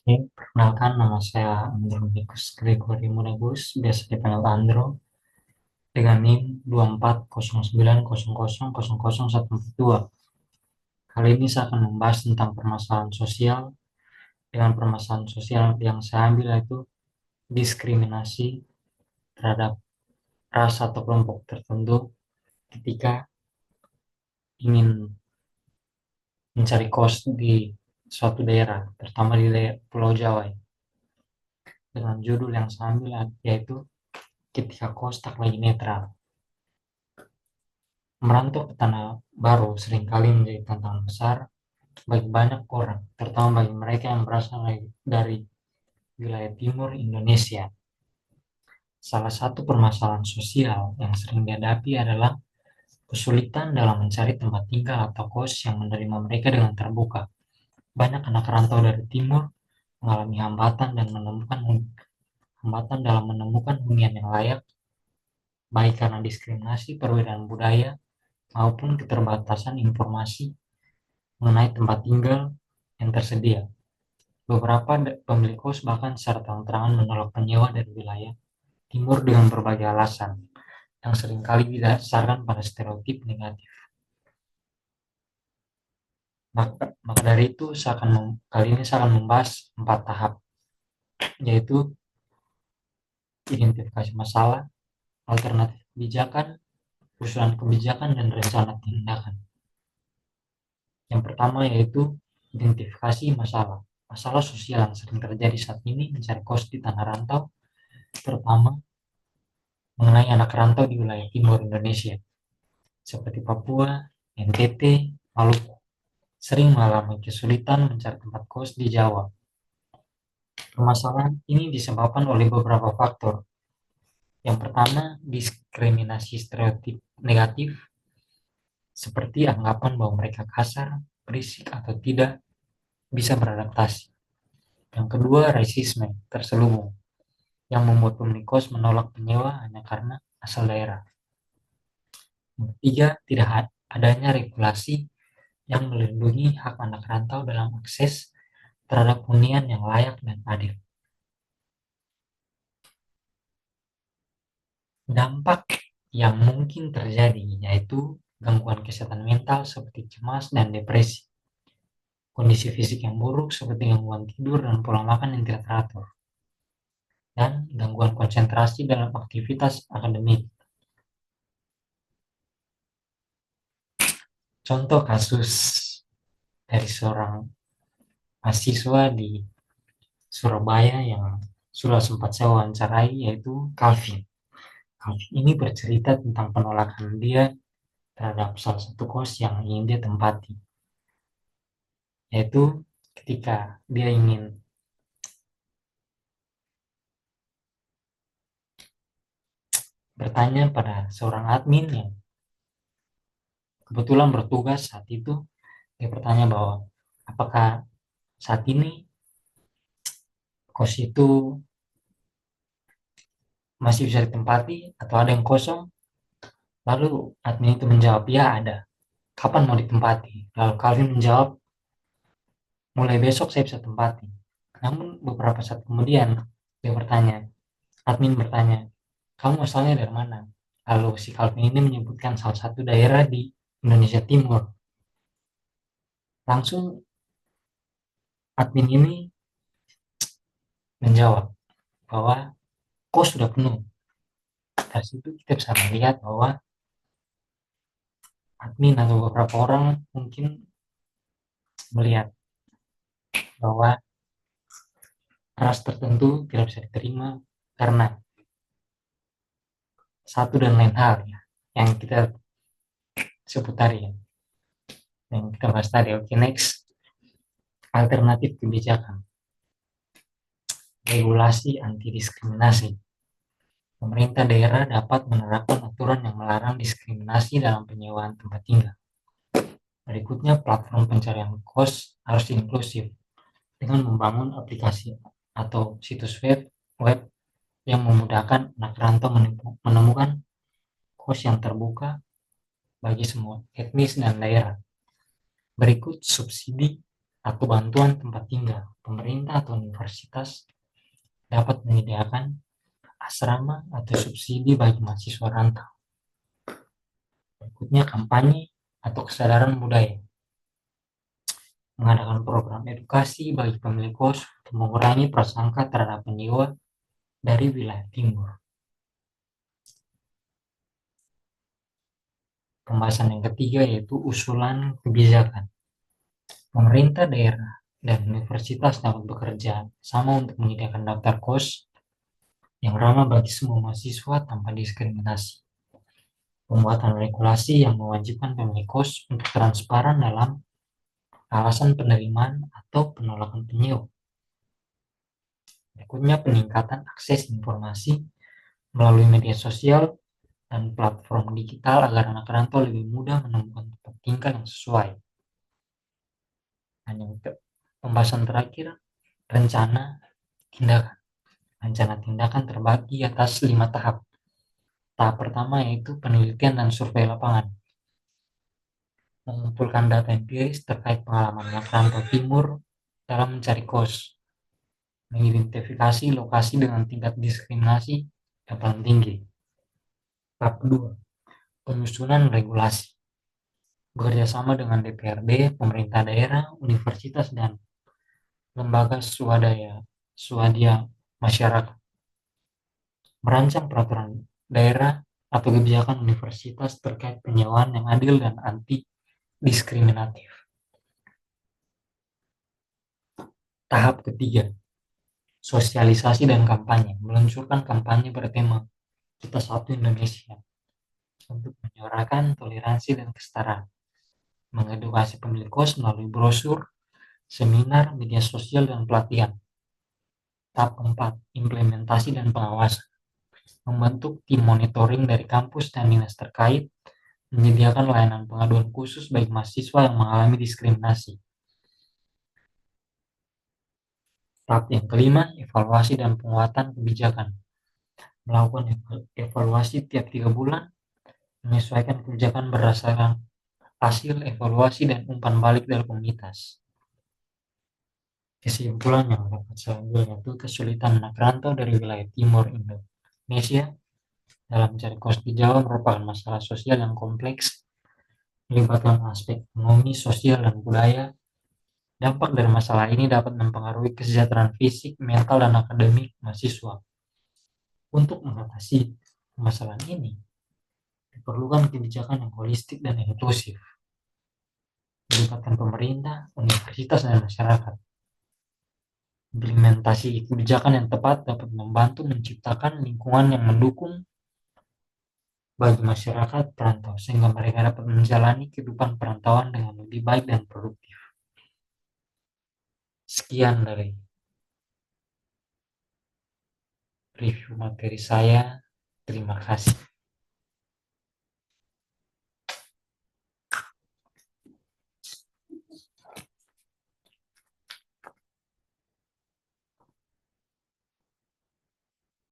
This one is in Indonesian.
Oke, perkenalkan nama saya Andronikus Gregory Munegus, biasa dipanggil Andro, dengan NIM 240900000142. Kali ini saya akan membahas tentang permasalahan sosial, dengan permasalahan sosial yang saya ambil yaitu diskriminasi terhadap ras atau kelompok tertentu ketika ingin mencari kos di suatu daerah, terutama di Pulau Jawa, dengan judul yang saya ambil yaitu ketika kos tak lagi netral. Merantau ke tanah baru seringkali menjadi tantangan besar bagi banyak orang, terutama bagi mereka yang berasal dari wilayah timur Indonesia. Salah satu permasalahan sosial yang sering dihadapi adalah kesulitan dalam mencari tempat tinggal atau kos yang menerima mereka dengan terbuka. Banyak anak rantau dari timur mengalami hambatan dalam menemukan hunian yang layak, baik karena diskriminasi perbedaan budaya maupun keterbatasan informasi mengenai tempat tinggal yang tersedia. Beberapa pemilik kos bahkan secara terang-terangan menolak penyewa dari wilayah timur dengan berbagai alasan yang seringkali didasarkan pada stereotip negatif. Maka dari itu kali ini saya akan membahas 4 tahap, yaitu identifikasi masalah, alternatif kebijakan, usulan kebijakan, dan rencana tindakan. Yang pertama yaitu identifikasi masalah. Masalah sosial yang sering terjadi saat ini mencari kos di tanah rantau, terutama mengenai anak rantau di wilayah timur Indonesia, seperti Papua, NTT, Maluku, sering mengalami kesulitan mencari tempat kos di Jawa. Permasalahan ini disebabkan oleh beberapa faktor. Yang pertama, diskriminasi stereotip negatif, seperti anggapan bahwa mereka kasar, berisik, atau tidak bisa beradaptasi. Yang kedua, rasisme terselubung, yang membuat pemilik kos menolak penyewa hanya karena asal daerah. Yang ketiga, tidak adanya regulasi yang melindungi hak anak rantau dalam akses terhadap hunian yang layak dan adil. Dampak yang mungkin terjadi yaitu gangguan kesehatan mental seperti cemas dan depresi, kondisi fisik yang buruk seperti gangguan tidur dan pola makan yang tidak teratur, dan gangguan konsentrasi dalam aktivitas akademik. Contoh kasus dari seorang mahasiswa di Surabaya yang sudah sempat saya wawancarai, yaitu Calvin. Calvin ini bercerita tentang penolakan dia terhadap salah satu kos yang ingin dia tempati, yaitu ketika dia ingin bertanya pada seorang admin yang kebetulan bertugas saat itu. Dia bertanya bahwa apakah saat ini kos itu masih bisa ditempati atau ada yang kosong. Lalu admin itu menjawab, ya ada, kapan mau ditempati? Lalu Calvin menjawab, mulai besok saya bisa tempati. Namun beberapa saat kemudian admin bertanya, kamu asalnya dari mana? Lalu si Calvin ini menyebutkan salah satu daerah di Indonesia Timur. Langsung admin ini menjawab bahwa kos sudah penuh. Dari situ kita bisa melihat bahwa admin atau beberapa orang mungkin melihat bahwa ras tertentu tidak bisa diterima karena satu dan lain hal ya, yang kita sebut tadi ya, yang kita bahas tadi. Oke, next, alternatif kebijakan, regulasi anti diskriminasi. Pemerintah daerah dapat menerapkan aturan yang melarang diskriminasi dalam penyewaan tempat tinggal. Berikutnya, platform pencarian kos harus inklusif dengan membangun aplikasi atau situs web yang memudahkan anak rantau menemukan kos yang terbuka bagi semua etnis dan daerah. Berikut subsidi atau bantuan tempat tinggal. Pemerintah atau universitas dapat menyediakan asrama atau subsidi bagi mahasiswa rantau. Berikutnya kampanye atau kesadaran budaya. Mengadakan program edukasi bagi pemilik kos untuk mengurangi prasangka terhadap penyewa dari wilayah timur. Pembahasan yang ketiga yaitu usulan kebijakan. Pemerintah daerah dan universitas dapat bekerja sama untuk menyediakan daftar kos yang ramah bagi semua mahasiswa tanpa diskriminasi. Pembuatan regulasi yang mewajibkan pemilik kos untuk transparan dalam alasan penerimaan atau penolakan penyewa. Berikutnya peningkatan akses informasi melalui media sosial dan platform digital agar anak rantau lebih mudah menemukan tempat tinggal yang sesuai. Dan yang pembahasan terakhir, rencana tindakan. Rencana tindakan terbagi atas 5 tahap. Tahap pertama yaitu penelitian dan survei lapangan. Mengumpulkan data empiris terkait pengalaman anak rantau timur dalam mencari kos. Mengidentifikasi lokasi dengan tingkat diskriminasi yang paling tinggi. Tahap kedua, penyusunan regulasi. Bekerja sama dengan DPRD, pemerintah daerah, universitas, dan lembaga swadaya masyarakat. Merancang peraturan daerah atau kebijakan universitas terkait penyewaan yang adil dan anti diskriminatif. Tahap ketiga, sosialisasi dan kampanye. Meluncurkan kampanye bertema Kita Satu Indonesia untuk menyuarakan toleransi dan kesetaraan. Mengedukasi pemilik kos melalui brosur, seminar, media sosial, dan pelatihan. Tahap keempat, implementasi dan pengawasan. Membentuk tim monitoring dari kampus dan dinas terkait, menyediakan layanan pengaduan khusus bagi mahasiswa yang mengalami diskriminasi. Tahap yang kelima, evaluasi dan penguatan kebijakan. Melakukan evaluasi tiap 3 bulan, menyesuaikan kebijakan berdasarkan hasil evaluasi dan umpan balik dari komunitas. Kesimpulan yang dapat saya ambil yaitu kesulitan anak rantau dari wilayah timur Indonesia dalam mencari kos di Jawa merupakan masalah sosial yang kompleks, melibatkan aspek ekonomi, sosial, dan budaya. Dampak dari masalah ini dapat mempengaruhi kesejahteraan fisik, mental, dan akademik mahasiswa. Untuk mengatasi permasalahan ini, diperlukan kebijakan yang holistik dan inklusif, melibatkan pemerintah, universitas, dan masyarakat. Implementasi kebijakan yang tepat dapat membantu menciptakan lingkungan yang mendukung bagi masyarakat perantau, sehingga mereka dapat menjalani kehidupan perantauan dengan lebih baik dan produktif. Sekian dari review materi saya. Terima kasih.